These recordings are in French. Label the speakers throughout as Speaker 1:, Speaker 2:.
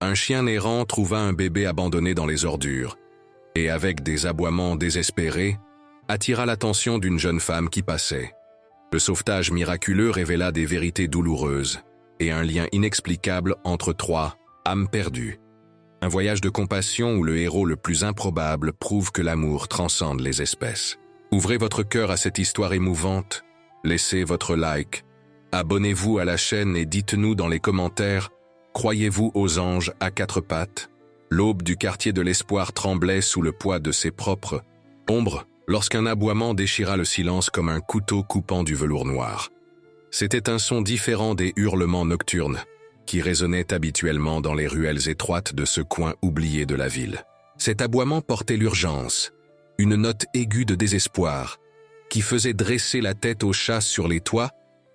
Speaker 1: un chien errant trouva un bébé abandonné dans les ordures et, avec des aboiements désespérés, attira l'attention d'une jeune femme qui passait. Le sauvetage miraculeux révéla des vérités douloureuses et un lien inexplicable entre trois âmes perdues. Un voyage de compassion où le héros le plus improbable prouve que l'amour transcende les espèces. Ouvrez votre cœur à cette histoire émouvante, laissez votre like, abonnez-vous à la chaîne et dites-nous dans les commentaires, croyez-vous aux anges à quatre pattes? L'aube du quartier de l'Espoir tremblait sous le poids de ses propres ombres lorsqu'un aboiement déchira le silence comme un couteau coupant du velours noir. C'était un son différent des hurlements nocturnes qui résonnaient habituellement dans les ruelles étroites de ce coin oublié de la ville. Cet aboiement portait l'urgence, une note aiguë de désespoir, qui faisait dresser la tête aux chats sur les toits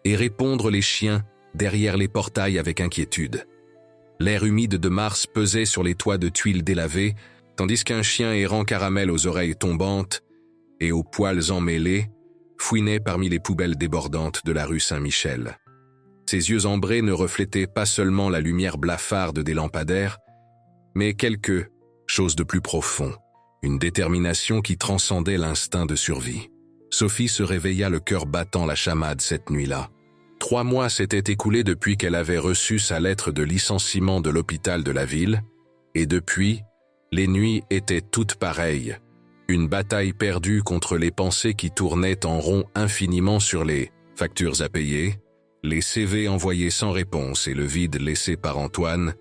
Speaker 1: et répondre les chiens derrière les portails avec inquiétude. L'air humide de mars pesait sur les toits de tuiles délavées, tandis qu'un chien errant caramel aux oreilles tombantes et aux poils emmêlés fouinait parmi les poubelles débordantes de la rue Saint-Michel. Ses yeux ambrés ne reflétaient pas seulement la lumière blafarde des lampadaires, mais quelque chose de plus profond, une détermination qui transcendait l'instinct de survie. Sophie se réveilla le cœur battant la chamade cette nuit-là. 3 mois s'étaient écoulés depuis qu'elle avait reçu sa lettre de licenciement de l'hôpital de la ville, et depuis, les nuits étaient toutes pareilles. Une bataille perdue contre les pensées qui tournaient en rond infiniment sur les factures à payer, les CV envoyés sans réponse et le vide laissé par Antoine,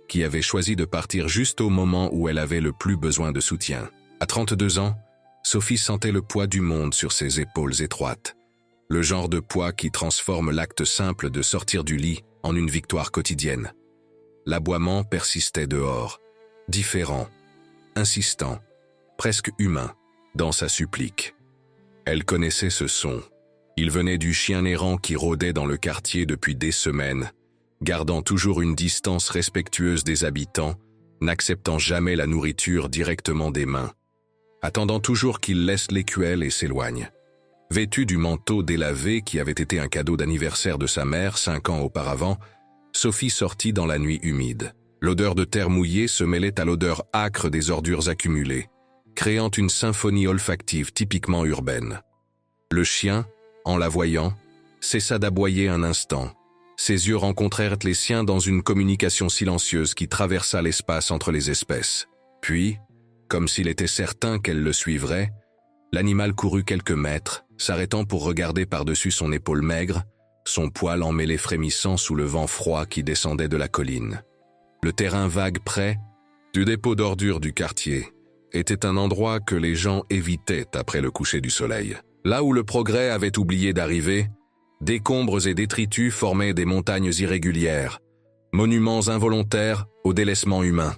Speaker 1: qui avait choisi de partir juste au moment où elle avait le plus besoin de soutien. À 32 ans, Sophie sentait le poids du monde sur ses épaules étroites. Le genre de poids qui transforme l'acte simple de sortir du lit en une victoire quotidienne. L'aboiement persistait dehors, différent, insistant, presque humain, dans sa supplique. Elle connaissait ce son. Il venait du chien errant qui rôdait dans le quartier depuis des semaines, gardant toujours une distance respectueuse des habitants, n'acceptant jamais la nourriture directement des mains, attendant toujours qu'il laisse l'écuelle et s'éloigne. Vêtue du manteau délavé qui avait été un cadeau d'anniversaire de sa mère 5 ans auparavant, Sophie sortit dans la nuit humide. L'odeur de terre mouillée se mêlait à l'odeur âcre des ordures accumulées, créant une symphonie olfactive typiquement urbaine. Le chien, en la voyant, cessa d'aboyer un instant. Ses yeux rencontrèrent les siens dans une communication silencieuse qui traversa l'espace entre les espèces. Puis, comme s'il était certain qu'elle le suivrait, l'animal courut quelques mètres, s'arrêtant pour regarder par-dessus son épaule maigre, son poil emmêlé frémissant sous le vent froid qui descendait de la colline. Le terrain vague près du dépôt d'ordures du quartier était un endroit que les gens évitaient après le coucher du soleil. Là où le progrès avait oublié d'arriver, décombres et détritus formaient des montagnes irrégulières, monuments involontaires au délaissement humain.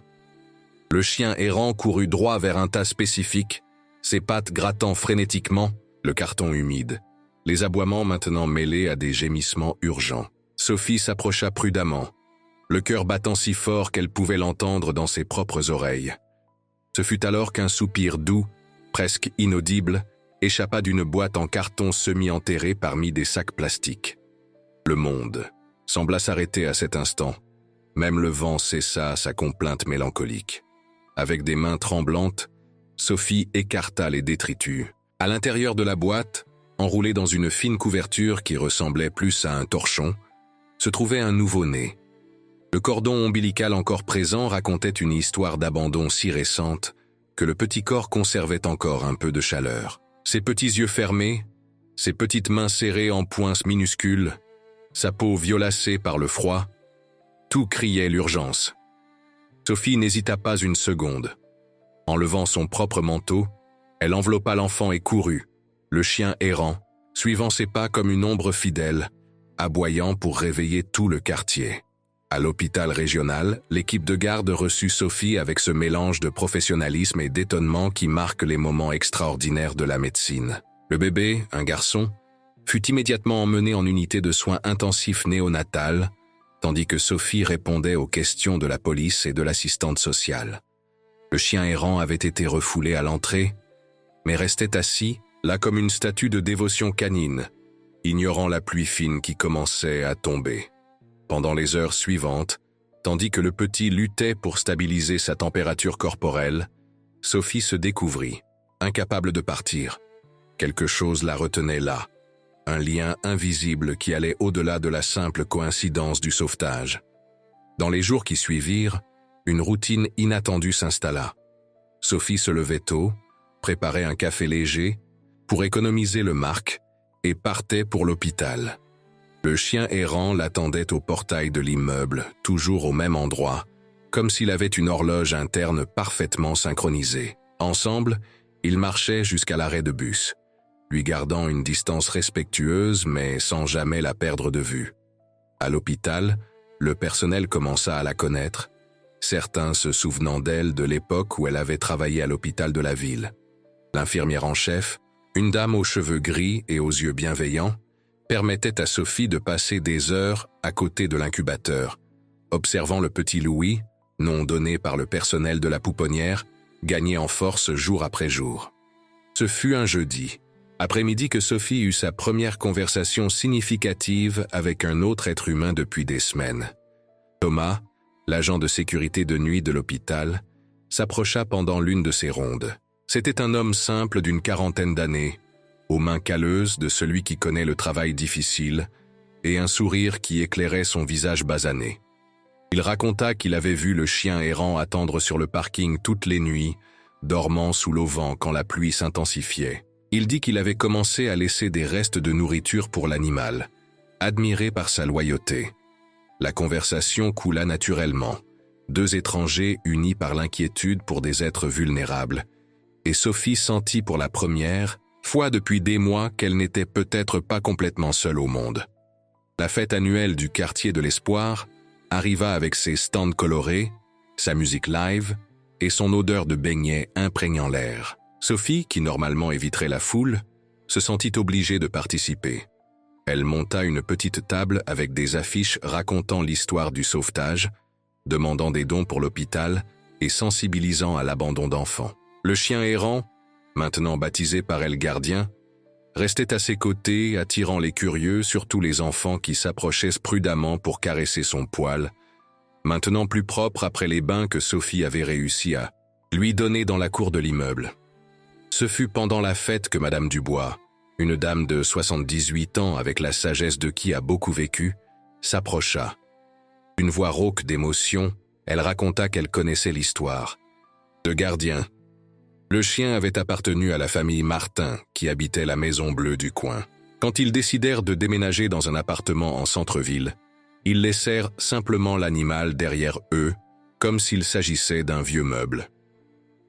Speaker 1: Le chien errant courut droit vers un tas spécifique, ses pattes grattant frénétiquement le carton humide, les aboiements maintenant mêlés à des gémissements urgents. Sophie s'approcha prudemment, le cœur battant si fort qu'elle pouvait l'entendre dans ses propres oreilles. Ce fut alors qu'un soupir doux, presque inaudible, échappa d'une boîte en carton semi-enterrée parmi des sacs plastiques. Le monde sembla s'arrêter à cet instant. Même le vent cessa sa complainte mélancolique. Avec des mains tremblantes, Sophie écarta les détritus. À l'intérieur de la boîte, enroulé dans une fine couverture qui ressemblait plus à un torchon, se trouvait un nouveau-né. Le cordon ombilical encore présent racontait une histoire d'abandon si récente que le petit corps conservait encore un peu de chaleur. Ses petits yeux fermés, ses petites mains serrées en poings minuscules, sa peau violacée par le froid, tout criait l'urgence. Sophie n'hésita pas une seconde. Enlevant son propre manteau, elle enveloppa l'enfant et courut, le chien errant, suivant ses pas comme une ombre fidèle, aboyant pour réveiller tout le quartier. À l'hôpital régional, l'équipe de garde reçut Sophie avec ce mélange de professionnalisme et d'étonnement qui marque les moments extraordinaires de la médecine. Le bébé, un garçon, fut immédiatement emmené en unité de soins intensifs néonatales, tandis que Sophie répondait aux questions de la police et de l'assistante sociale. Le chien errant avait été refoulé à l'entrée, mais restait assis, là comme une statue de dévotion canine, ignorant la pluie fine qui commençait à tomber. Pendant les heures suivantes, Tandis que le petit luttait pour stabiliser sa température corporelle, Sophie se découvrit, incapable de partir. Quelque chose la retenait là, un lien invisible qui allait au-delà de la simple coïncidence du sauvetage. Dans les jours qui suivirent, une routine inattendue s'installa. Sophie se levait tôt, préparait un café léger pour économiser le marc et partait pour l'hôpital. Le chien errant l'attendait au portail de l'immeuble, toujours au même endroit, comme s'il avait une horloge interne parfaitement synchronisée. Ensemble, ils marchaient jusqu'à l'arrêt de bus, lui gardant une distance respectueuse mais sans jamais la perdre de vue. À l'hôpital, le personnel commença à la connaître, certains se souvenant d'elle de l'époque où elle avait travaillé à l'hôpital de la ville. L'infirmière en chef, une dame aux cheveux gris et aux yeux bienveillants, permettait à Sophie de passer des heures à côté de l'incubateur, observant le petit Louis, nom donné par le personnel de la pouponnière, gagner en force jour après jour. Ce fut un jeudi, après-midi, que Sophie eut sa première conversation significative avec un autre être humain depuis des semaines. Thomas, l'agent de sécurité de nuit de l'hôpital, s'approcha pendant l'une de ses rondes. C'était un homme simple d'une quarantaine d'années, aux mains calleuses de celui qui connaît le travail difficile, et un sourire qui éclairait son visage basané. Il raconta qu'il avait vu le chien errant attendre sur le parking toutes les nuits, dormant sous l'auvent quand la pluie s'intensifiait. Il dit qu'il avait commencé à laisser des restes de nourriture pour l'animal, admiré par sa loyauté. La conversation coula naturellement, deux étrangers unis par l'inquiétude pour des êtres vulnérables, et Sophie sentit pour la première fois depuis des mois qu'elle n'était peut-être pas complètement seule au monde. La fête annuelle du quartier de l'Espoir arriva avec ses stands colorés, sa musique live et son odeur de beignets imprégnant l'air. Sophie, qui normalement éviterait la foule, se sentit obligée de participer. Elle monta une petite table avec des affiches racontant l'histoire du sauvetage, demandant des dons pour l'hôpital et sensibilisant à l'abandon d'enfants. Le chien errant, maintenant baptisé par elle Gardien, restait à ses côtés, attirant les curieux, surtout les enfants qui s'approchaient prudemment pour caresser son poil, maintenant plus propre après les bains que Sophie avait réussi à lui donner dans la cour de l'immeuble. Ce fut pendant la fête que Madame Dubois, une dame de 78 ans avec la sagesse de qui a beaucoup vécu, s'approcha. D'une voix rauque d'émotion, elle raconta qu'elle connaissait l'histoire. De Gardien. Le chien avait appartenu à la famille Martin, qui habitait la Maison Bleue du coin. Quand ils décidèrent de déménager dans un appartement en centre-ville, ils laissèrent simplement l'animal derrière eux, comme s'il s'agissait d'un vieux meuble.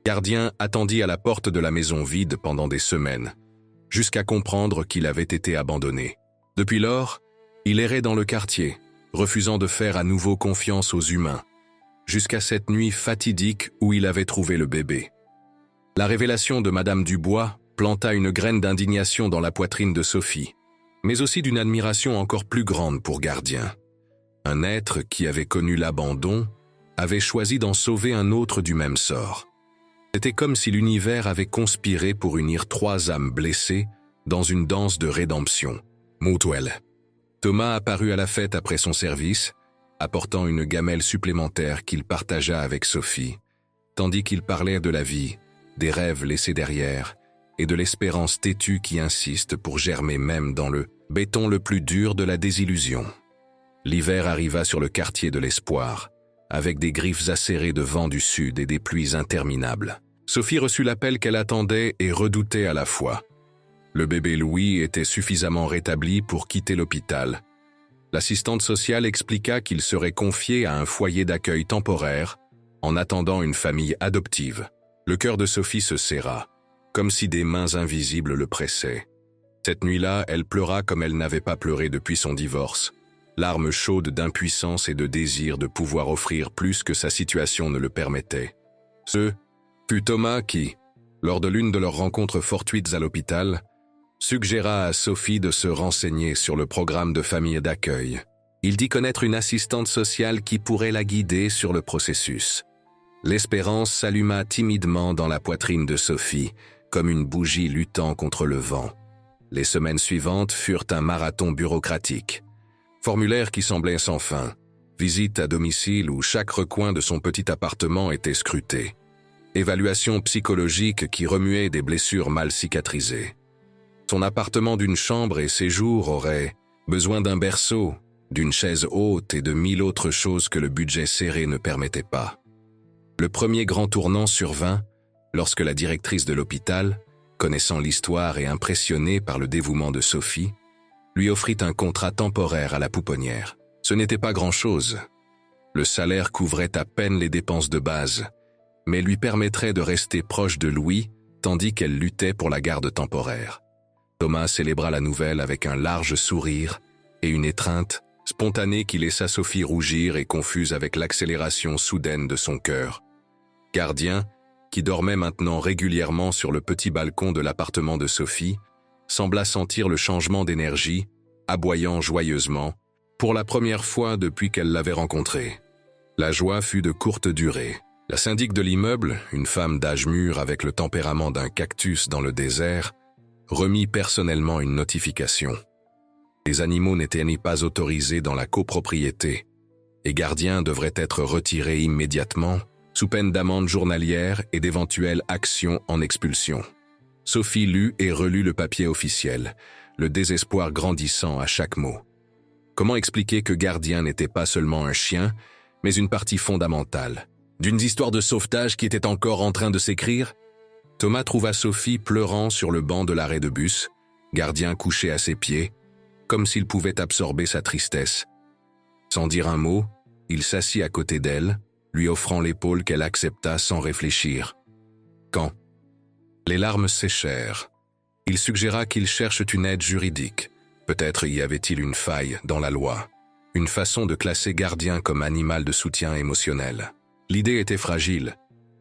Speaker 1: Gardien attendit à la porte de la maison vide pendant des semaines, jusqu'à comprendre qu'il avait été abandonné. Depuis lors, il errait dans le quartier, refusant de faire à nouveau confiance aux humains, jusqu'à cette nuit fatidique où il avait trouvé le bébé. La révélation de Madame Dubois planta une graine d'indignation dans la poitrine de Sophie, mais aussi d'une admiration encore plus grande pour Gardien. Un être qui avait connu l'abandon avait choisi d'en sauver un autre du même sort. C'était comme si l'univers avait conspiré pour unir trois âmes blessées dans une danse de rédemption mutuelle. Thomas apparut à la fête après son service, apportant une gamelle supplémentaire qu'il partagea avec Sophie, tandis qu'il parlait de la vie, des rêves laissés derrière et de l'espérance têtue qui insiste pour germer même dans le béton le plus dur de la désillusion. L'hiver arriva sur le quartier de l'Espoir, avec des griffes acérées de vent du sud et des pluies interminables. Sophie reçut l'appel qu'elle attendait et redoutait à la fois. Le bébé Louis était suffisamment rétabli pour quitter l'hôpital. L'assistante sociale expliqua qu'il serait confié à un foyer d'accueil temporaire en attendant une famille adoptive. Le cœur de Sophie se serra, comme si des mains invisibles le pressaient. Cette nuit-là, elle pleura comme elle n'avait pas pleuré depuis son divorce, larmes chaudes d'impuissance et de désir de pouvoir offrir plus que sa situation ne le permettait. Ce fut Thomas qui, lors de l'une de leurs rencontres fortuites à l'hôpital, suggéra à Sophie de se renseigner sur le programme de famille d'accueil. Il dit connaître une assistante sociale qui pourrait la guider sur le processus. L'espérance s'alluma timidement dans la poitrine de Sophie, comme une bougie luttant contre le vent. Les semaines suivantes furent un marathon bureaucratique. Formulaires qui semblaient sans fin, visite à domicile où chaque recoin de son petit appartement était scruté. Évaluation psychologique qui remuait des blessures mal cicatrisées. Son appartement d'une chambre et séjour aurait besoin d'un berceau, d'une chaise haute et de 1000 autres choses que le budget serré ne permettait pas. Le premier grand tournant survint lorsque la directrice de l'hôpital, connaissant l'histoire et impressionnée par le dévouement de Sophie, lui offrit un contrat temporaire à la pouponnière. Ce n'était pas grand-chose. Le salaire couvrait à peine les dépenses de base, mais lui permettrait de rester proche de Louis tandis qu'elle luttait pour la garde temporaire. Thomas célébra la nouvelle avec un large sourire et une étreinte spontanée qui laissa Sophie rougir et confuse avec l'accélération soudaine de son cœur. Gardien, qui dormait maintenant régulièrement sur le petit balcon de l'appartement de Sophie, sembla sentir le changement d'énergie, aboyant joyeusement, pour la première fois depuis qu'elle l'avait rencontré. La joie fut de courte durée. La syndic de l'immeuble, une femme d'âge mûr avec le tempérament d'un cactus dans le désert, remit personnellement une notification. Les animaux n'étaient pas autorisés dans la copropriété, et Gardien devrait être retiré immédiatement, sous peine d'amende journalière et d'éventuelles actions en expulsion. Sophie lut et relut le papier officiel, le désespoir grandissant à chaque mot. Comment expliquer que Gardien n'était pas seulement un chien, mais une partie fondamentale d'une histoire de sauvetage qui était encore en train de s'écrire? Thomas trouva Sophie pleurant sur le banc de l'arrêt de bus, Gardien couché à ses pieds, comme s'il pouvait absorber sa tristesse. Sans dire un mot, il s'assit à côté d'elle, lui offrant l'épaule qu'elle accepta sans réfléchir. Quand les larmes séchèrent, il suggéra qu'il cherche une aide juridique. Peut-être y avait-il une faille dans la loi, une façon de classer Gardien comme animal de soutien émotionnel. L'idée était fragile,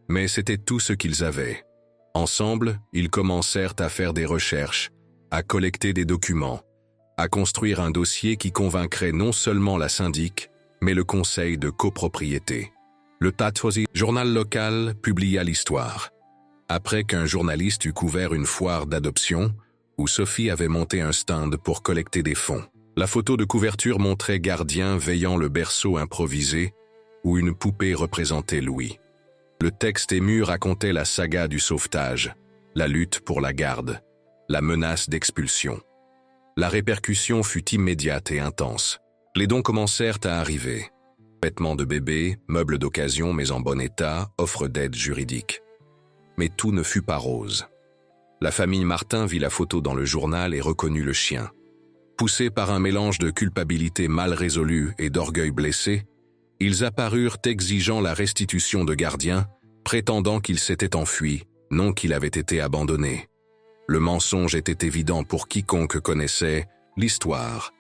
Speaker 1: mais c'était tout ce qu'ils avaient. Ensemble, ils commencèrent à faire des recherches, à collecter des documents, à construire un dossier qui convaincrait non seulement la syndic, mais le conseil de copropriété. Le Tatfosi, journal local, publia l'histoire. Après qu'un journaliste eut couvert une foire d'adoption, où Sophie avait monté un stand pour collecter des fonds. La photo de couverture montrait Gardien veillant le berceau improvisé, où une poupée représentait Louis. Le texte ému racontait la saga du sauvetage, la lutte pour la garde, la menace d'expulsion. La répercussion fut immédiate et intense. Les dons commencèrent à arriver. Vêtements de bébé, meubles d'occasion mais en bon état, offres d'aide juridique. Mais tout ne fut pas rose. La famille Martin vit la photo dans le journal et reconnut le chien. Poussés par un mélange de culpabilité mal résolue et d'orgueil blessé, ils apparurent exigeant la restitution de Gardien, prétendant qu'il s'était enfui, non qu'il avait été abandonné. Le mensonge était évident pour quiconque connaissait l'histoire,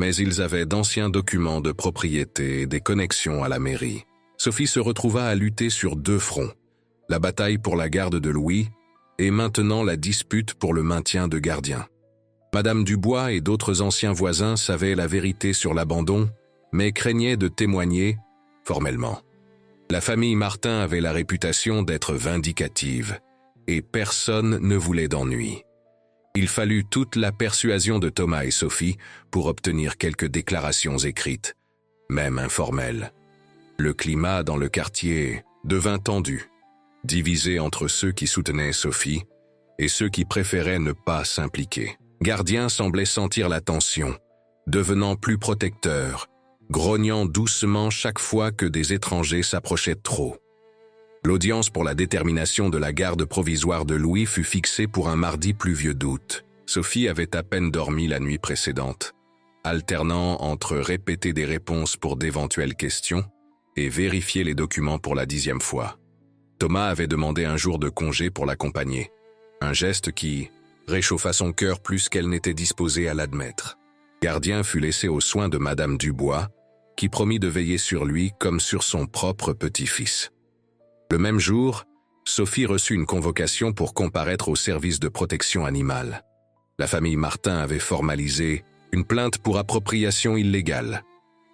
Speaker 1: mais ils avaient d'anciens documents de propriété et des connexions à la mairie. Sophie se retrouva à lutter sur deux fronts, la bataille pour la garde de Louis et maintenant la dispute pour le maintien de Gardien. Madame Dubois et d'autres anciens voisins savaient la vérité sur l'abandon, mais craignaient de témoigner formellement. La famille Martin avait la réputation d'être vindicative, et personne ne voulait d'ennui. Il fallut toute la persuasion de Thomas et Sophie pour obtenir quelques déclarations écrites, même informelles. Le climat dans le quartier devint tendu, divisé entre ceux qui soutenaient Sophie et ceux qui préféraient ne pas s'impliquer. Gardien semblait sentir la tension, devenant plus protecteur, grognant doucement chaque fois que des étrangers s'approchaient trop. L'audience pour la détermination de la garde provisoire de Louis fut fixée pour un mardi pluvieux d'août. Sophie avait à peine dormi la nuit précédente, alternant entre répéter des réponses pour d'éventuelles questions et vérifier les documents pour la 10e fois. Thomas avait demandé un jour de congé pour l'accompagner, un geste qui réchauffa son cœur plus qu'elle n'était disposée à l'admettre. Gardien fut laissé aux soins de Madame Dubois, qui promit de veiller sur lui comme sur son propre petit-fils. Le même jour, Sophie reçut une convocation pour comparaître au service de protection animale. La famille Martin avait formalisé une plainte pour appropriation illégale.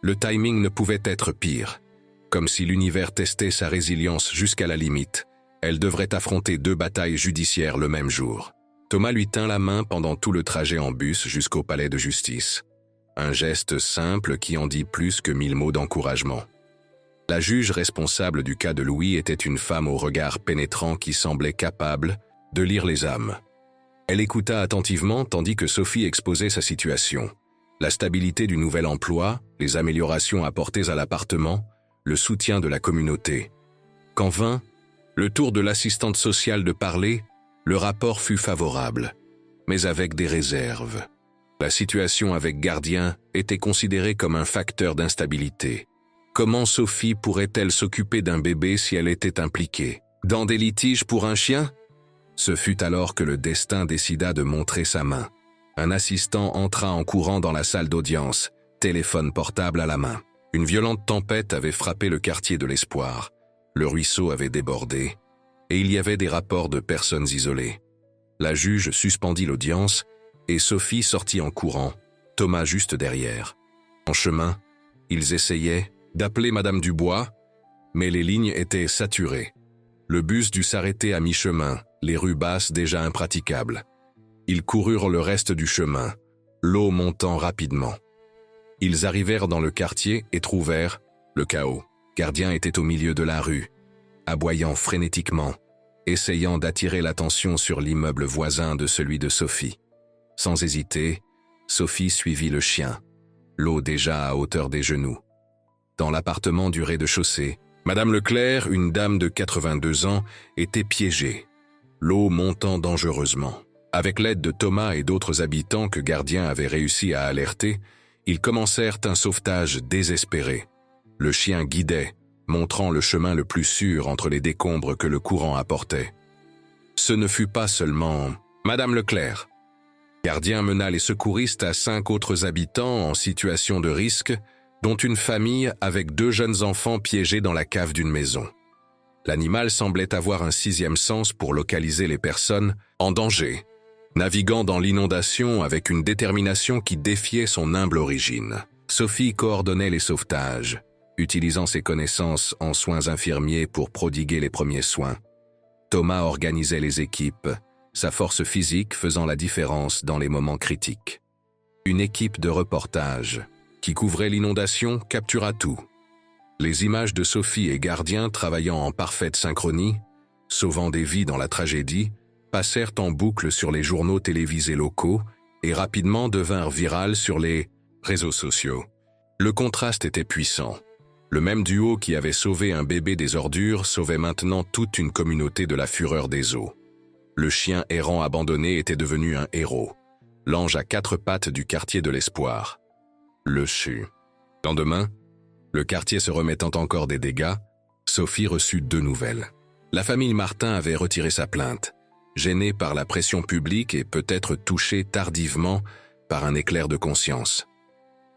Speaker 1: Le timing ne pouvait être pire. Comme si l'univers testait sa résilience jusqu'à la limite, elle devrait affronter 2 batailles judiciaires le même jour. Thomas lui tint la main pendant tout le trajet en bus jusqu'au palais de justice. Un geste simple qui en dit plus que 1000 mots d'encouragement. La juge responsable du cas de Louis était une femme au regard pénétrant qui semblait capable de lire les âmes. Elle écouta attentivement tandis que Sophie exposait sa situation. La stabilité du nouvel emploi, les améliorations apportées à l'appartement, le soutien de la communauté. Quand vint le tour de l'assistante sociale de parler, le rapport fut favorable, mais avec des réserves. La situation avec Gardien était considérée comme un facteur d'instabilité. Comment Sophie pourrait-elle s'occuper d'un bébé si elle était impliquée dans des litiges pour un chien? Ce fut alors que le destin décida de montrer sa main. Un assistant entra en courant dans la salle d'audience, téléphone portable à la main. Une violente tempête avait frappé le quartier de l'Espoir. Le ruisseau avait débordé, et il y avait des rapports de personnes isolées. La juge suspendit l'audience, et Sophie sortit en courant, Thomas juste derrière. En chemin, ils essayaient d'appeler Madame Dubois, mais les lignes étaient saturées. Le bus dut s'arrêter à mi-chemin, les rues basses déjà impraticables. Ils coururent le reste du chemin, l'eau montant rapidement. Ils arrivèrent dans le quartier et trouvèrent le chaos. Gardien était au milieu de la rue, aboyant frénétiquement, essayant d'attirer l'attention sur l'immeuble voisin de celui de Sophie. Sans hésiter, Sophie suivit le chien, l'eau déjà à hauteur des genoux. Dans l'appartement du rez-de-chaussée, Madame Leclerc, une dame de 82 ans, était piégée, l'eau montant dangereusement. Avec l'aide de Thomas et d'autres habitants que Gardien avait réussi à alerter, ils commencèrent un sauvetage désespéré. Le chien guidait, montrant le chemin le plus sûr entre les décombres que le courant apportait. Ce ne fut pas seulement Madame Leclerc. Gardien mena les secouristes à 5 autres habitants en situation de risque, dont une famille avec 2 jeunes enfants piégés dans la cave d'une maison. L'animal semblait avoir un 6e sens pour localiser les personnes en danger, naviguant dans l'inondation avec une détermination qui défiait son humble origine. Sophie coordonnait les sauvetages, utilisant ses connaissances en soins infirmiers pour prodiguer les premiers soins. Thomas organisait les équipes, sa force physique faisant la différence dans les moments critiques. Une équipe de reportage qui couvrait l'inondation captura tout. Les images de Sophie et Gardien travaillant en parfaite synchronie, sauvant des vies dans la tragédie, passèrent en boucle sur les journaux télévisés locaux et rapidement devinrent virales sur les réseaux sociaux. Le contraste était puissant. Le même duo qui avait sauvé un bébé des ordures sauvait maintenant toute une communauté de la fureur des eaux. Le chien errant abandonné était devenu un héros, l'ange à 4 pattes du quartier de l'Espoir. Le CHU. Lendemain, le quartier se remettant encore des dégâts, Sophie reçut 2 nouvelles. La famille Martin avait retiré sa plainte, gênée par la pression publique et peut-être touchée tardivement par un éclair de conscience.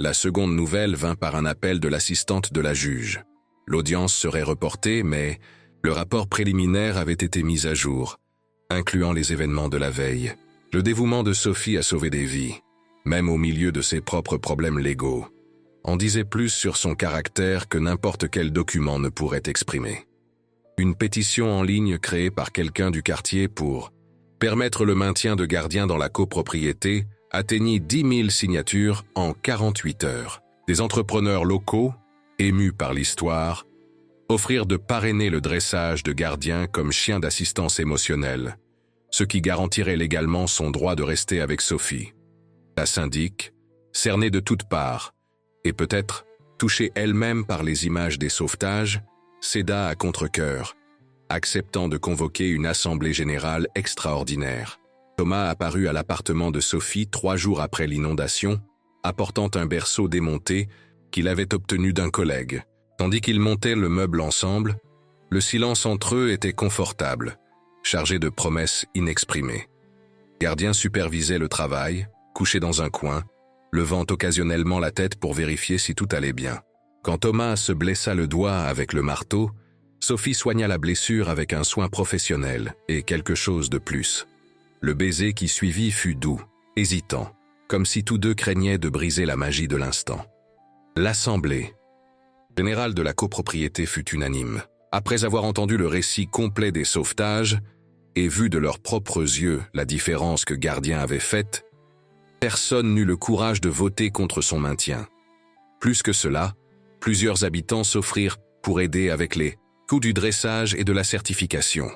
Speaker 1: La seconde nouvelle vint par un appel de l'assistante de la juge. L'audience serait reportée, mais le rapport préliminaire avait été mis à jour, incluant les événements de la veille. Le dévouement de Sophie a sauvé des vies, même au milieu de ses propres problèmes légaux, en disait plus sur son caractère que n'importe quel document ne pourrait exprimer. Une pétition en ligne créée par quelqu'un du quartier pour permettre le maintien de Gardien dans la copropriété atteignit 10 000 signatures en 48 heures. Des entrepreneurs locaux, émus par l'histoire, offrirent de parrainer le dressage de Gardien comme chien d'assistance émotionnelle, ce qui garantirait légalement son droit de rester avec Sophie. La syndic, cernée de toutes parts, et peut-être touchée elle-même par les images des sauvetages, céda à contre-cœur, acceptant de convoquer une assemblée générale extraordinaire. Thomas apparut à l'appartement de Sophie 3 jours après l'inondation, apportant un berceau démonté qu'il avait obtenu d'un collègue. Tandis qu'ils montaient le meuble ensemble, le silence entre eux était confortable, chargé de promesses inexprimées. Gardien supervisait le travail, couché dans un coin, levant occasionnellement la tête pour vérifier si tout allait bien. Quand Thomas se blessa le doigt avec le marteau, Sophie soigna la blessure avec un soin professionnel et quelque chose de plus. Le baiser qui suivit fut doux, hésitant, comme si tous deux craignaient de briser la magie de l'instant. L'assemblée générale de la copropriété fut unanime. Après avoir entendu le récit complet des sauvetages et vu de leurs propres yeux la différence que Gardien avait faite, Personne n'eut le courage de voter contre son maintien. Plus que cela, plusieurs habitants s'offrirent pour aider avec les coûts du dressage et de la certification.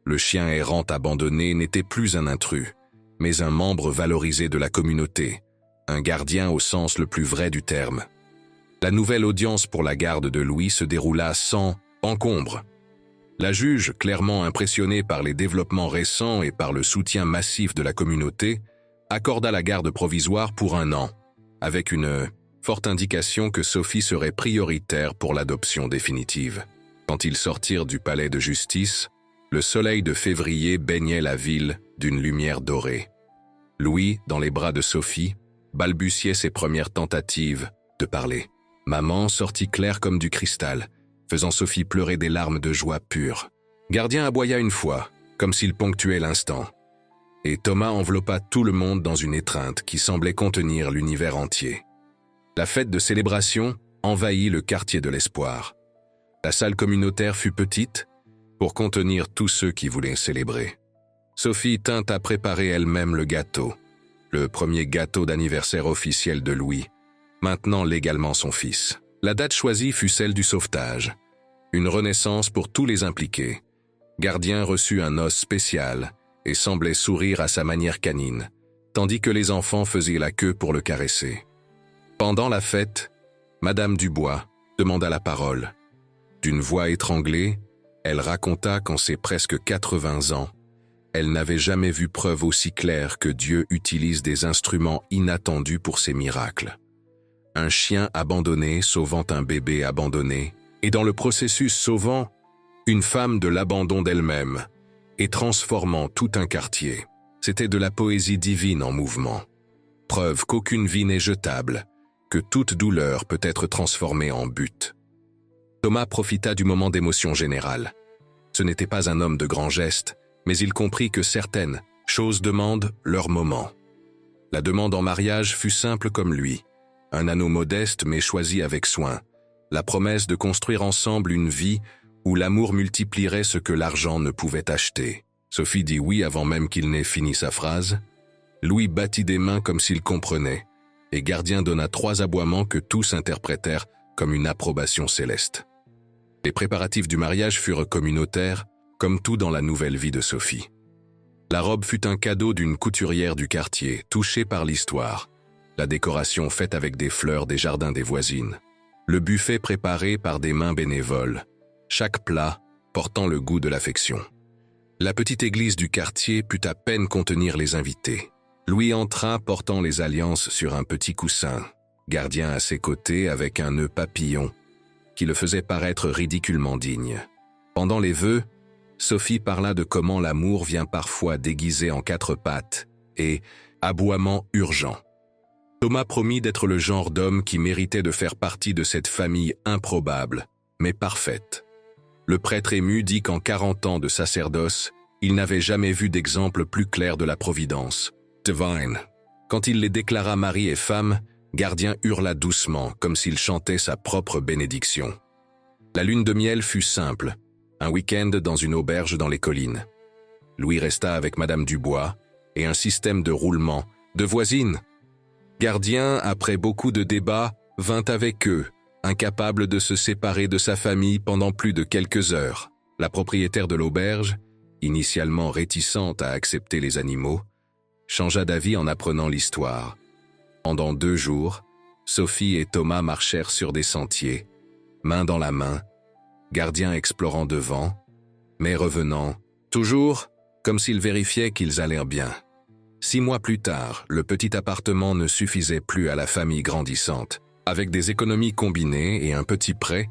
Speaker 1: Le chien errant abandonné n'était plus un intrus, mais un membre valorisé de la communauté, un gardien au sens le plus vrai du terme. La nouvelle audience pour la garde de Louis se déroula sans encombre. La juge, clairement impressionnée par les développements récents et par le soutien massif de la communauté, accorda la garde provisoire pour 1 an, avec une forte indication que Sophie serait prioritaire pour l'adoption définitive. Quand ils sortirent du palais de justice, le soleil de février baignait la ville d'une lumière dorée. Louis, dans les bras de Sophie, balbutiait ses premières tentatives de parler. Maman sortit claire comme du cristal, faisant Sophie pleurer des larmes de joie pure. Gardien aboya une fois, comme s'il ponctuait l'instant. Et Thomas enveloppa tout le monde dans une étreinte qui semblait contenir l'univers entier. La fête de célébration envahit le quartier de l'Espoir. La salle communautaire fut petite pour contenir tous ceux qui voulaient célébrer. Sophie tint à préparer elle-même le gâteau, le premier gâteau d'anniversaire officiel de Louis, maintenant légalement son fils. La date choisie fut celle du sauvetage, une renaissance pour tous les impliqués. Gardien reçut un os spécial et semblait sourire à sa manière canine, tandis que les enfants faisaient la queue pour le caresser. Pendant la fête, Madame Dubois demanda la parole. D'une voix étranglée, elle raconta qu'en ses presque 80 ans, elle n'avait jamais vu preuve aussi claire que Dieu utilise des instruments inattendus pour ses miracles. Un chien abandonné sauvant un bébé abandonné, et dans le processus sauvant une femme de l'abandon d'elle-même, et transformant tout un quartier. C'était de la poésie divine en mouvement. Preuve qu'aucune vie n'est jetable, que toute douleur peut être transformée en but. Thomas profita du moment d'émotion générale. Ce n'était pas un homme de grands gestes, mais il comprit que certaines choses demandent leur moment. La demande en mariage fut simple comme lui, un anneau modeste mais choisi avec soin, la promesse de construire ensemble une vie où l'amour multiplierait ce que l'argent ne pouvait acheter. Sophie dit oui avant même qu'il n'ait fini sa phrase. Louis battit des mains comme s'il comprenait, et Gardien donna 3 aboiements que tous interprétèrent comme une approbation céleste. Les préparatifs du mariage furent communautaires, comme tout dans la nouvelle vie de Sophie. La robe fut un cadeau d'une couturière du quartier, touchée par l'histoire. La décoration faite avec des fleurs des jardins des voisines. Le buffet préparé par des mains bénévoles. Chaque plat portant le goût de l'affection. La petite église du quartier put à peine contenir les invités. Louis entra portant les alliances sur un petit coussin, Gardien à ses côtés avec un nœud papillon, qui le faisait paraître ridiculement digne. Pendant les vœux, Sophie parla de comment l'amour vient parfois déguisé en 4 pattes et aboiement urgent. Thomas promit d'être le genre d'homme qui méritait de faire partie de cette famille improbable, mais parfaite. Le prêtre ému dit qu'en 40 ans de sacerdoce, il n'avait jamais vu d'exemple plus clair de la providence. Divine. Quand il les déclara mari et femme, Gardien hurla doucement, comme s'il chantait sa propre bénédiction. La lune de miel fut simple, un week-end dans une auberge dans les collines. Louis resta avec Madame Dubois et un système de roulement, de voisines. Gardien, après beaucoup de débats, vint avec eux, incapable de se séparer de sa famille pendant plus de quelques heures. La propriétaire de l'auberge, initialement réticente à accepter les animaux, changea d'avis en apprenant l'histoire. Pendant 2 jours, Sophie et Thomas marchèrent sur des sentiers, main dans la main, Gardien explorant devant, mais revenant, toujours comme s'il vérifiait qu'ils allèrent bien. 6 mois plus tard, le petit appartement ne suffisait plus à la famille grandissante. Avec des économies combinées et un petit prêt,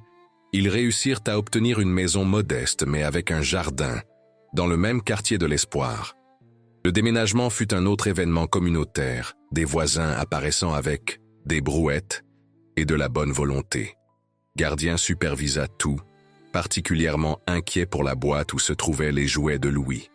Speaker 1: ils réussirent à obtenir une maison modeste mais avec un jardin, dans le même quartier de l'Espoir. Le déménagement fut un autre événement communautaire, des voisins apparaissant avec des brouettes et de la bonne volonté. Gardien supervisa tout, particulièrement inquiet pour la boîte où se trouvaient les jouets de Louis.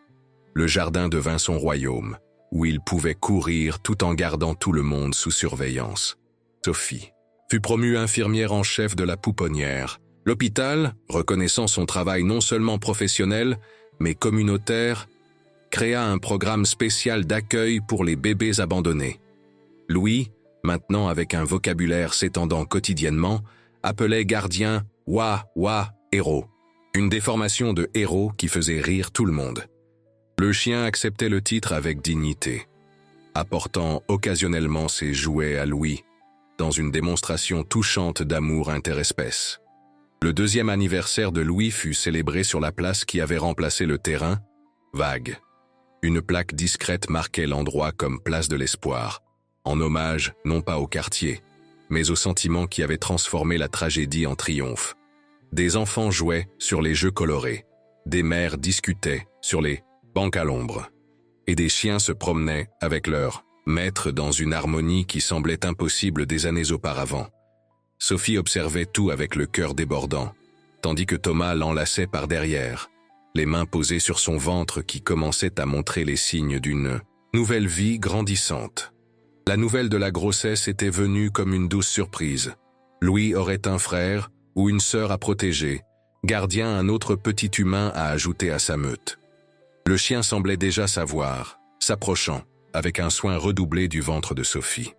Speaker 1: Le jardin devint son royaume, où il pouvait courir tout en gardant tout le monde sous surveillance. Sophie fut promue infirmière en chef de la pouponnière. L'hôpital, reconnaissant son travail non seulement professionnel, mais communautaire, créa un programme spécial d'accueil pour les bébés abandonnés. Louis, maintenant avec un vocabulaire s'étendant quotidiennement, appelait Gardien « Wa, héros », une déformation de héros qui faisait rire tout le monde. Le chien acceptait le titre avec dignité, apportant occasionnellement ses jouets à Louis, dans une démonstration touchante d'amour interespèce. Le 2e anniversaire de Louis fut célébré sur la place qui avait remplacé le terrain, vague. Une plaque discrète marquait l'endroit comme place de l'espoir, en hommage non pas au quartier, mais au sentiment qui avait transformé la tragédie en triomphe. Des enfants jouaient sur les jeux colorés, des mères discutaient sur les bancs à l'ombre, et des chiens se promenaient avec leur maître dans une harmonie qui semblait impossible des années auparavant. Sophie observait tout avec le cœur débordant, tandis que Thomas l'enlaçait par derrière, les mains posées sur son ventre qui commençait à montrer les signes d'une nouvelle vie grandissante. La nouvelle de la grossesse était venue comme une douce surprise. Louis aurait un frère ou une sœur à protéger, Gardien un autre petit humain à ajouter à sa meute. Le chien semblait déjà savoir, s'approchant, avec un soin redoublé du ventre de Sophie,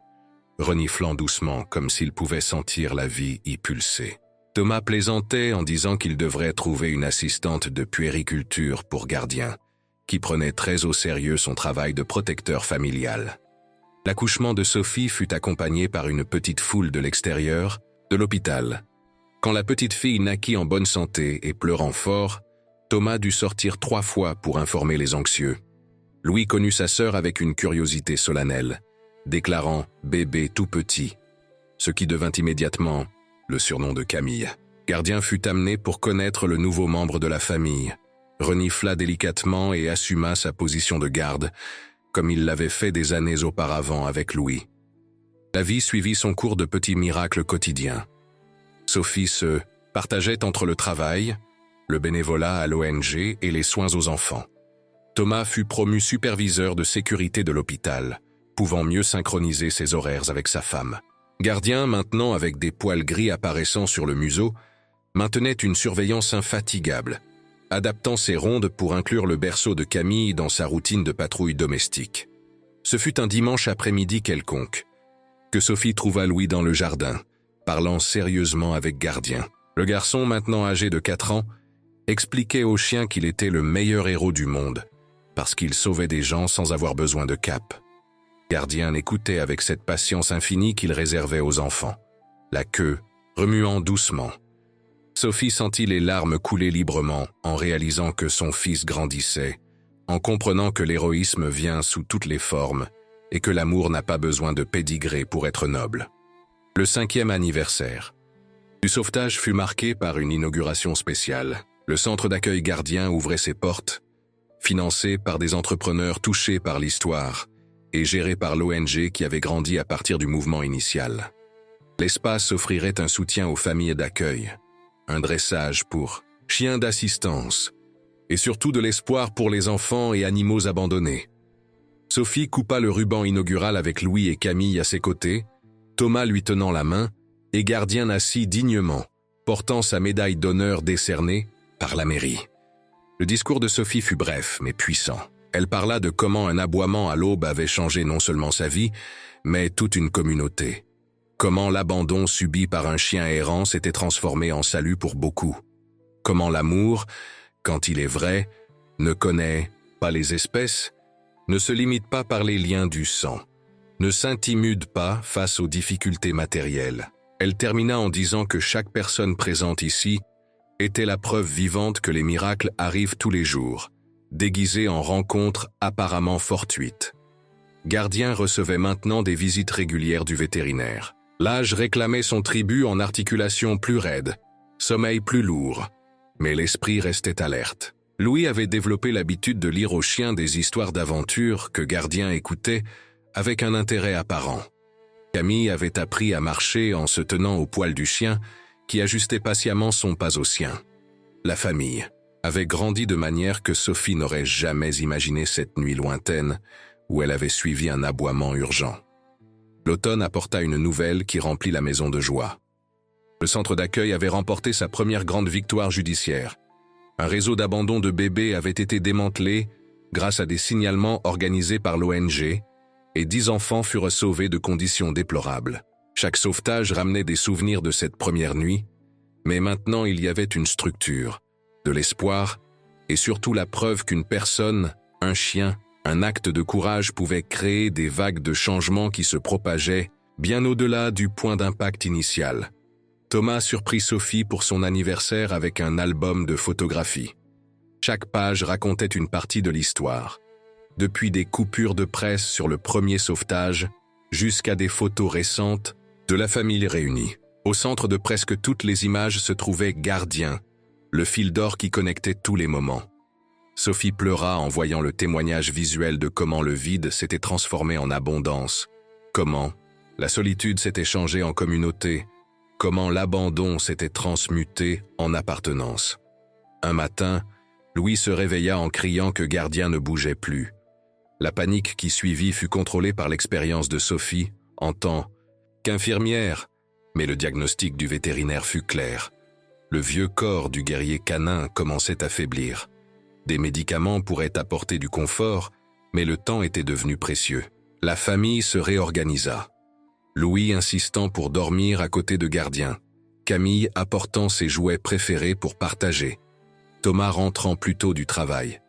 Speaker 1: reniflant doucement comme s'il pouvait sentir la vie y pulser. Thomas plaisantait en disant qu'il devrait trouver une assistante de puériculture pour Gardien, qui prenait très au sérieux son travail de protecteur familial. L'accouchement de Sophie fut accompagné par une petite foule de l'extérieur, de l'hôpital. Quand la petite fille naquit en bonne santé et pleurant fort, Thomas dut sortir 3 fois pour informer les anxieux. Louis connut sa sœur avec une curiosité solennelle, déclarant « bébé tout petit », ce qui devint immédiatement le surnom de Camille. Gardien fut amené pour connaître le nouveau membre de la famille, renifla délicatement et assuma sa position de garde, comme il l'avait fait des années auparavant avec Louis. La vie suivit son cours de petits miracles quotidiens. Sophie se partageait entre le travail, le bénévolat à l'ONG et les soins aux enfants. Thomas fut promu superviseur de sécurité de l'hôpital, pouvant mieux synchroniser ses horaires avec sa femme. Gardien, maintenant avec des poils gris apparaissant sur le museau, maintenait une surveillance infatigable, adaptant ses rondes pour inclure le berceau de Camille dans sa routine de patrouille domestique. Ce fut un dimanche après-midi quelconque, que Sophie trouva Louis dans le jardin, parlant sérieusement avec Gardien. Le garçon, maintenant âgé de 4 ans, expliquait au chien qu'il était le meilleur héros du monde, parce qu'il sauvait des gens sans avoir besoin de cape. Gardien écoutait avec cette patience infinie qu'il réservait aux enfants, la queue remuant doucement. Sophie sentit les larmes couler librement en réalisant que son fils grandissait, en comprenant que l'héroïsme vient sous toutes les formes et que l'amour n'a pas besoin de pédigré pour être noble. Le 5e anniversaire du sauvetage fut marqué par une inauguration spéciale. Le centre d'accueil Gardien ouvrait ses portes, financé par des entrepreneurs touchés par l'histoire et géré par l'ONG qui avait grandi à partir du mouvement initial. L'espace offrirait un soutien aux familles d'accueil, un dressage pour chiens d'assistance, et surtout de l'espoir pour les enfants et animaux abandonnés. Sophie coupa le ruban inaugural avec Louis et Camille à ses côtés, Thomas lui tenant la main, et Gardien assis dignement, portant sa médaille d'honneur décernée par la mairie. Le discours de Sophie fut bref, mais puissant. Elle parla de comment un aboiement à l'aube avait changé non seulement sa vie, mais toute une communauté. Comment l'abandon subi par un chien errant s'était transformé en salut pour beaucoup. Comment l'amour, quand il est vrai, ne connaît pas les espèces, ne se limite pas par les liens du sang, ne s'intimide pas face aux difficultés matérielles. Elle termina en disant que chaque personne présente ici était la preuve vivante que les miracles arrivent tous les jours, déguisés en rencontres apparemment fortuites. Gardien recevait maintenant des visites régulières du vétérinaire. L'âge réclamait son tribut en articulation plus raide, sommeil plus lourd, mais l'esprit restait alerte. Louis avait développé l'habitude de lire aux chiens des histoires d'aventure que Gardien écoutait avec un intérêt apparent. Camille avait appris à marcher en se tenant au poil du chien qui ajustait patiemment son pas au sien. La famille avait grandi de manière que Sophie n'aurait jamais imaginé cette nuit lointaine où elle avait suivi un aboiement urgent. L'automne apporta une nouvelle qui remplit la maison de joie. Le centre d'accueil avait remporté sa première grande victoire judiciaire. Un réseau d'abandon de bébés avait été démantelé grâce à des signalements organisés par l'ONG et 10 enfants furent sauvés de conditions déplorables. Chaque sauvetage ramenait des souvenirs de cette première nuit, mais maintenant il y avait une structure, de l'espoir, et surtout la preuve qu'une personne, un chien, un acte de courage pouvait créer des vagues de changements qui se propageaient bien au-delà du point d'impact initial. Thomas surprit Sophie pour son anniversaire avec un album de photographies. Chaque page racontait une partie de l'histoire, depuis des coupures de presse sur le premier sauvetage jusqu'à des photos récentes de la famille réunie. Au centre de presque toutes les images se trouvait Gardien, le fil d'or qui connectait tous les moments. Sophie pleura en voyant le témoignage visuel de comment le vide s'était transformé en abondance, comment la solitude s'était changée en communauté, comment l'abandon s'était transmuté en appartenance. Un matin, Louis se réveilla en criant que Gardien ne bougeait plus. La panique qui suivit fut contrôlée par l'expérience de Sophie en tant qu'infirmière, mais le diagnostic du vétérinaire fut clair. Le vieux corps du guerrier canin commençait à faiblir. Des médicaments pourraient apporter du confort, mais le temps était devenu précieux. La famille se réorganisa. Louis insistant pour dormir à côté de Gardien, Camille apportant ses jouets préférés pour partager, Thomas rentrant plus tôt du travail,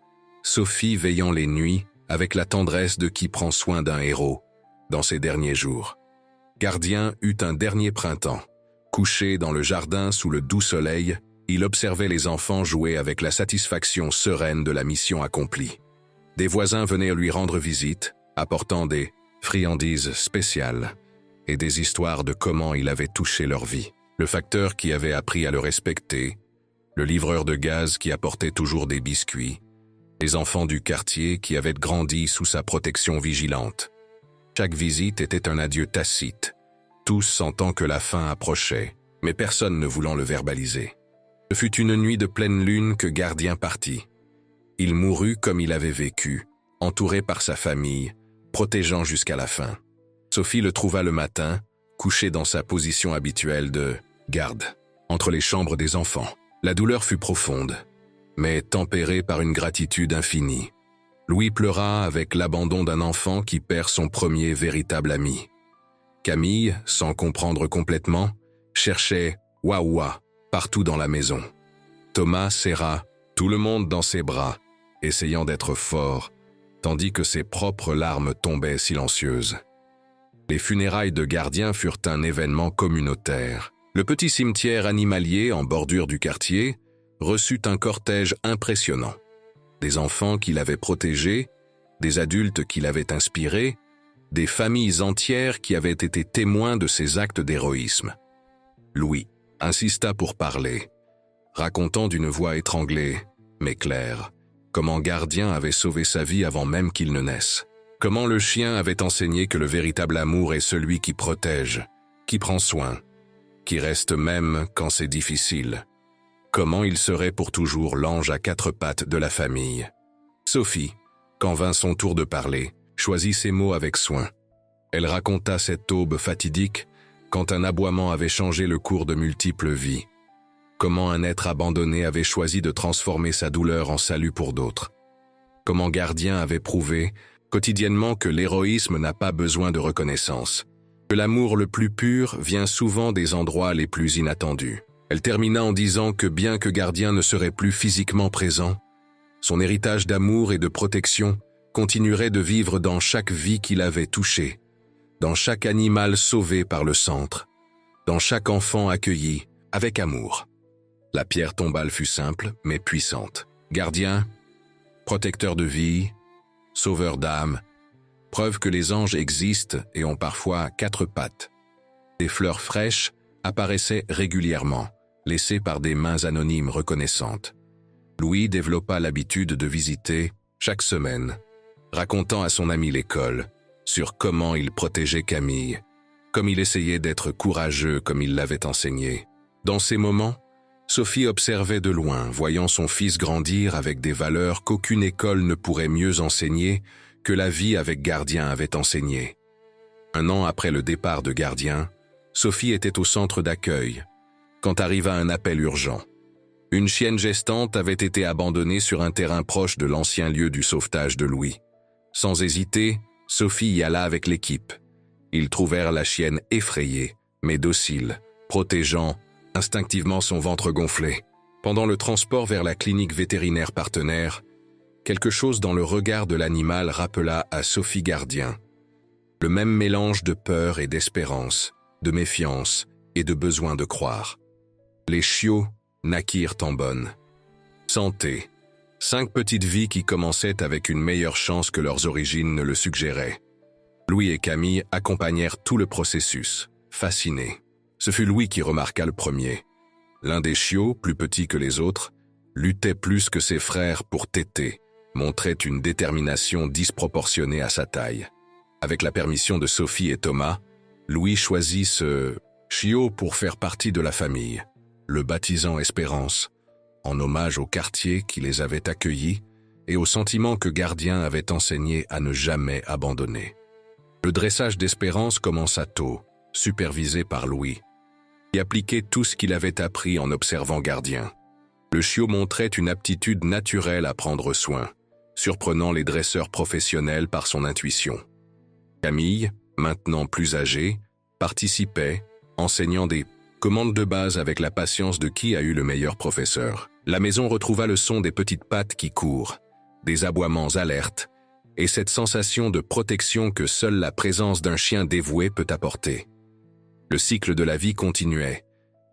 Speaker 1: Sophie veillant les nuits avec la tendresse de qui prend soin d'un héros dans ses derniers jours. Gardien eut un dernier printemps. Couché dans le jardin sous le doux soleil, il observait les enfants jouer avec la satisfaction sereine de la mission accomplie. Des voisins venaient lui rendre visite, apportant des friandises spéciales et des histoires de comment il avait touché leur vie. Le facteur qui avait appris à le respecter, le livreur de gaz qui apportait toujours des biscuits, les enfants du quartier qui avaient grandi sous sa protection vigilante. Chaque visite était un adieu tacite, tous sentant que la fin approchait, mais personne ne voulant le verbaliser. Ce fut une nuit de pleine lune que Gardien partit. Il mourut comme il avait vécu, entouré par sa famille, protégeant jusqu'à la fin. Sophie le trouva le matin, couché dans sa position habituelle de garde, entre les chambres des enfants. La douleur fut profonde, mais tempérée par une gratitude infinie. Louis pleura avec l'abandon d'un enfant qui perd son premier véritable ami. Camille, sans comprendre complètement, cherchait « Waouh » partout dans la maison. Thomas serra tout le monde dans ses bras, essayant d'être fort, tandis que ses propres larmes tombaient silencieuses. Les funérailles de Gardien furent un événement communautaire. Le petit cimetière animalier en bordure du quartier reçut un cortège impressionnant. Des enfants qu'il avait protégés, des adultes qu'il avait inspirés, des familles entières qui avaient été témoins de ses actes d'héroïsme. Louis insista pour parler, racontant d'une voix étranglée, mais claire, comment Gardien avait sauvé sa vie avant même qu'il ne naisse. Comment le chien avait enseigné que le véritable amour est celui qui protège, qui prend soin, qui reste même quand c'est difficile. Comment il serait pour toujours l'ange à 4 pattes de la famille. Sophie, quand vint son tour de parler, choisit ses mots avec soin. Elle raconta cette aube fatidique quand un aboiement avait changé le cours de multiples vies. Comment un être abandonné avait choisi de transformer sa douleur en salut pour d'autres. Comment Gardien avait prouvé quotidiennement que l'héroïsme n'a pas besoin de reconnaissance, que l'amour le plus pur vient souvent des endroits les plus inattendus. Elle termina en disant que bien que Gardien ne serait plus physiquement présent, son héritage d'amour et de protection continuerait de vivre dans chaque vie qu'il avait touchée, dans chaque animal sauvé par le centre, dans chaque enfant accueilli avec amour. La pierre tombale fut simple mais puissante. Gardien, protecteur de vie, sauveur d'âme, preuve que les anges existent et ont parfois 4 pattes. Des fleurs fraîches apparaissaient régulièrement, laissées par des mains anonymes reconnaissantes. Louis développa l'habitude de visiter chaque semaine, racontant à son ami l'école sur comment il protégeait Camille, comme il essayait d'être courageux comme il l'avait enseigné. Dans ces moments, Sophie observait de loin, voyant son fils grandir avec des valeurs qu'aucune école ne pourrait mieux enseigner que la vie avec Gardien avait enseigné. 1 an après le départ de Gardien, Sophie était au centre d'accueil, quand arriva un appel urgent. Une chienne gestante avait été abandonnée sur un terrain proche de l'ancien lieu du sauvetage de Louis. Sans hésiter, Sophie y alla avec l'équipe. Ils trouvèrent la chienne effrayée, mais docile, protégeant instinctivement son ventre gonflé. Pendant le transport vers la clinique vétérinaire partenaire, quelque chose dans le regard de l'animal rappela à Sophie Gardien le même mélange de peur et d'espérance, de méfiance et de besoin de croire. Les chiots naquirent en bonne santé. 5 petites vies qui commençaient avec une meilleure chance que leurs origines ne le suggéraient. Louis et Camille accompagnèrent tout le processus, fascinés. Ce fut Louis qui remarqua le premier. L'un des chiots, plus petit que les autres, luttait plus que ses frères pour téter, montrait une détermination disproportionnée à sa taille. Avec la permission de Sophie et Thomas, Louis choisit ce chiot pour faire partie de la famille, le baptisant Espérance, en hommage au quartier qui les avait accueillis et au sentiment que Gardien avait enseigné à ne jamais abandonner. Le dressage d'Espérance commença tôt, supervisé par Louis, qui appliquait tout ce qu'il avait appris en observant Gardien. Le chiot montrait une aptitude naturelle à prendre soin, surprenant les dresseurs professionnels par son intuition. Camille, maintenant plus âgée, participait, enseignant des commandes de base avec la patience de qui a eu le meilleur professeur. La maison retrouva le son des petites pattes qui courent, des aboiements alertes, et cette sensation de protection que seule la présence d'un chien dévoué peut apporter. Le cycle de la vie continuait,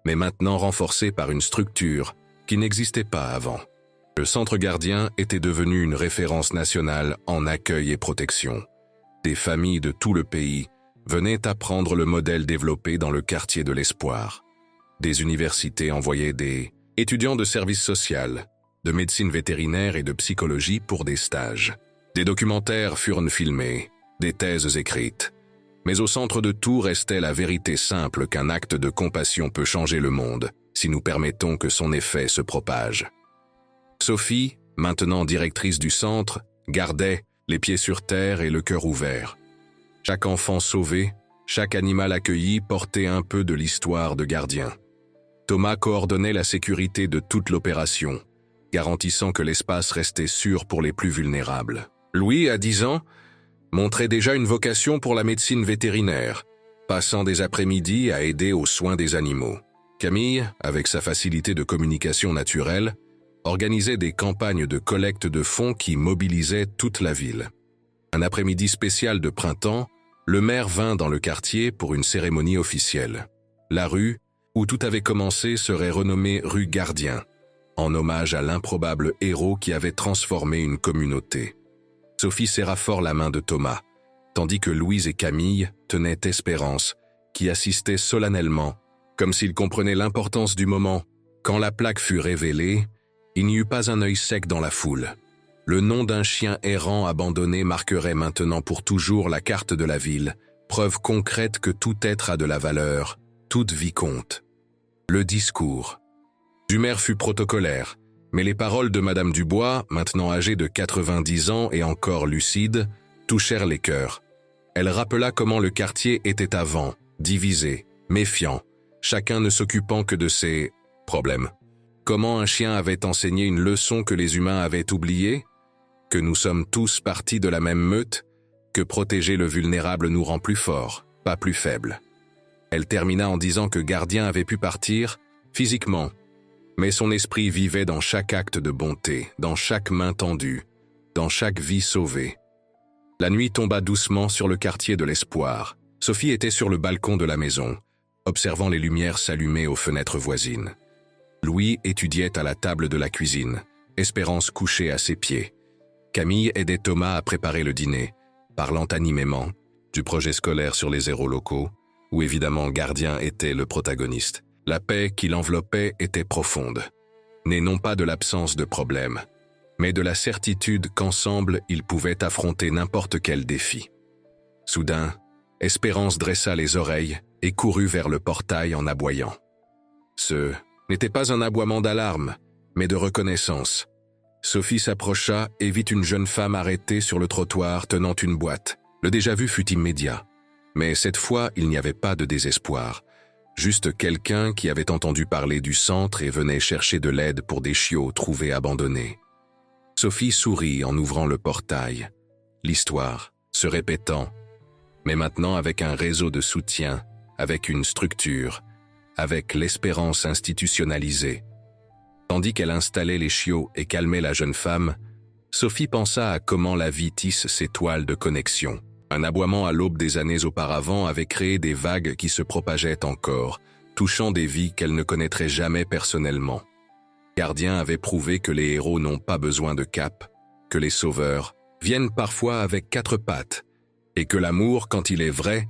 Speaker 1: mais maintenant renforcé par une structure qui n'existait pas avant. Le centre Gardien était devenu une référence nationale en accueil et protection. Des familles de tout le pays venaient apprendre le modèle développé dans le quartier de l'Espoir. Des universités envoyaient des étudiants de services social, de médecine vétérinaire et de psychologie pour des stages. Des documentaires furent filmés, des thèses écrites. Mais au centre de tout restait la vérité simple qu'un acte de compassion peut changer le monde si nous permettons que son effet se propage. Sophie, maintenant directrice du centre, gardait les pieds sur terre et le cœur ouvert. Chaque enfant sauvé, chaque animal accueilli portait un peu de l'histoire de Gardien. Thomas coordonnait la sécurité de toute l'opération, garantissant que l'espace restait sûr pour les plus vulnérables. Louis, à 10 ans, montrait déjà une vocation pour la médecine vétérinaire, passant des après-midi à aider aux soins des animaux. Camille, avec sa facilité de communication naturelle, organisait des campagnes de collecte de fonds qui mobilisaient toute la ville. Un après-midi spécial de printemps, le maire vint dans le quartier pour une cérémonie officielle. La rue, où tout avait commencé, serait renommée rue Gardien, en hommage à l'improbable héros qui avait transformé une communauté. Sophie serra fort la main de Thomas, tandis que Louise et Camille tenaient Espérance, qui assistait solennellement, comme s'ils comprenaient l'importance du moment. Quand la plaque fut révélée, il n'y eut pas un œil sec dans la foule. Le nom d'un chien errant abandonné marquerait maintenant pour toujours la carte de la ville, preuve concrète que tout être a de la valeur, toute vie compte. Le discours du maire fut protocolaire, mais les paroles de Madame Dubois, maintenant âgée de 90 ans et encore lucide, touchèrent les cœurs. Elle rappela comment le quartier était avant, divisé, méfiant, chacun ne s'occupant que de ses problèmes. Comment un chien avait enseigné une leçon que les humains avaient oubliée? Que nous sommes tous partis de la même meute? Que protéger le vulnérable nous rend plus forts, pas plus faibles. Elle termina en disant que Gardien avait pu partir, physiquement, mais son esprit vivait dans chaque acte de bonté, dans chaque main tendue, dans chaque vie sauvée. La nuit tomba doucement sur le quartier de l'Espoir. Sophie était sur le balcon de la maison, observant les lumières s'allumer aux fenêtres voisines. Louis étudiait à la table de la cuisine, Espérance couchée à ses pieds. Camille aidait Thomas à préparer le dîner, parlant animément du projet scolaire sur les héros locaux, où évidemment Gardien était le protagoniste. La paix qui l'enveloppait était profonde, née non pas de l'absence de problèmes, mais de la certitude qu'ensemble ils pouvaient affronter n'importe quel défi. Soudain, Espérance dressa les oreilles et courut vers le portail en aboyant. Ce n'était pas un aboiement d'alarme, mais de reconnaissance. Sophie s'approcha et vit une jeune femme arrêtée sur le trottoir tenant une boîte. Le déjà-vu fut immédiat, mais cette fois il n'y avait pas de désespoir. Juste quelqu'un qui avait entendu parler du centre et venait chercher de l'aide pour des chiots trouvés abandonnés. Sophie sourit en ouvrant le portail. L'histoire se répétant, mais maintenant avec un réseau de soutien, avec une structure, avec l'espérance institutionnalisée. Tandis qu'elle installait les chiots et calmait la jeune femme, Sophie pensa à comment la vie tisse ses toiles de connexion. Un aboiement à l'aube des années auparavant avait créé des vagues qui se propageaient encore, touchant des vies qu'elle ne connaîtrait jamais personnellement. Gardien avait prouvé que les héros n'ont pas besoin de cap, que les sauveurs viennent parfois avec 4 pattes, et que l'amour, quand il est vrai,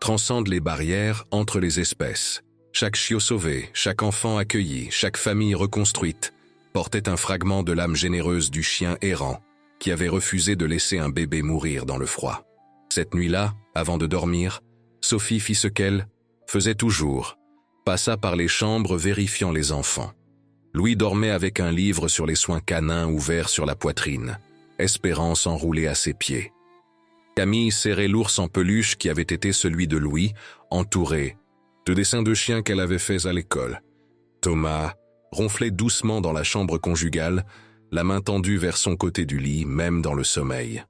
Speaker 1: transcende les barrières entre les espèces. Chaque chiot sauvé, chaque enfant accueilli, chaque famille reconstruite, portait un fragment de l'âme généreuse du chien errant, qui avait refusé de laisser un bébé mourir dans le froid. Cette nuit-là, avant de dormir, Sophie fit ce qu'elle faisait toujours, passa par les chambres vérifiant les enfants. Louis dormait avec un livre sur les soins canins ouvert sur la poitrine, Espérance enroulée à ses pieds. Camille serrait l'ours en peluche qui avait été celui de Louis, entouré de dessins de chiens qu'elle avait faits à l'école. Thomas ronflait doucement dans la chambre conjugale, la main tendue vers son côté du lit, même dans le sommeil.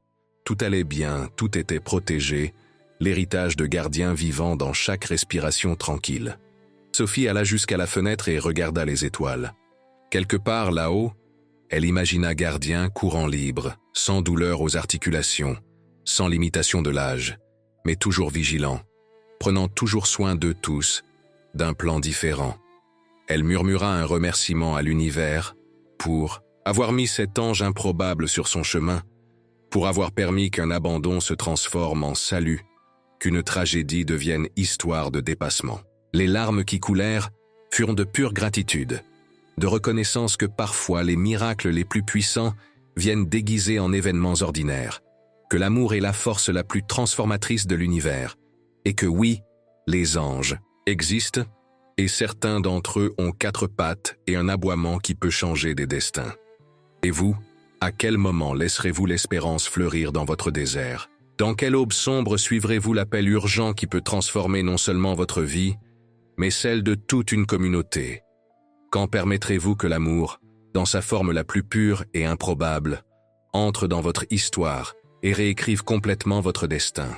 Speaker 1: Tout allait bien, tout était protégé, l'héritage de Gardien vivant dans chaque respiration tranquille. Sophie alla jusqu'à la fenêtre et regarda les étoiles. Quelque part là-haut, elle imagina Gardien courant libre, sans douleur aux articulations, sans limitation de l'âge, mais toujours vigilant, prenant toujours soin d'eux tous, d'un plan différent. Elle murmura un remerciement à l'univers pour avoir mis cet ange improbable sur son chemin, pour avoir permis qu'un abandon se transforme en salut, qu'une tragédie devienne histoire de dépassement. Les larmes qui coulèrent furent de pure gratitude, de reconnaissance que parfois les miracles les plus puissants viennent déguisés en événements ordinaires, que l'amour est la force la plus transformatrice de l'univers, et que oui, les anges existent, et certains d'entre eux ont 4 pattes et un aboiement qui peut changer des destins. Et vous, à quel moment laisserez-vous l'espérance fleurir dans votre désert? Dans quelle aube sombre suivrez-vous l'appel urgent qui peut transformer non seulement votre vie, mais celle de toute une communauté? Quand permettrez-vous que l'amour, dans sa forme la plus pure et improbable, entre dans votre histoire et réécrive complètement votre destin?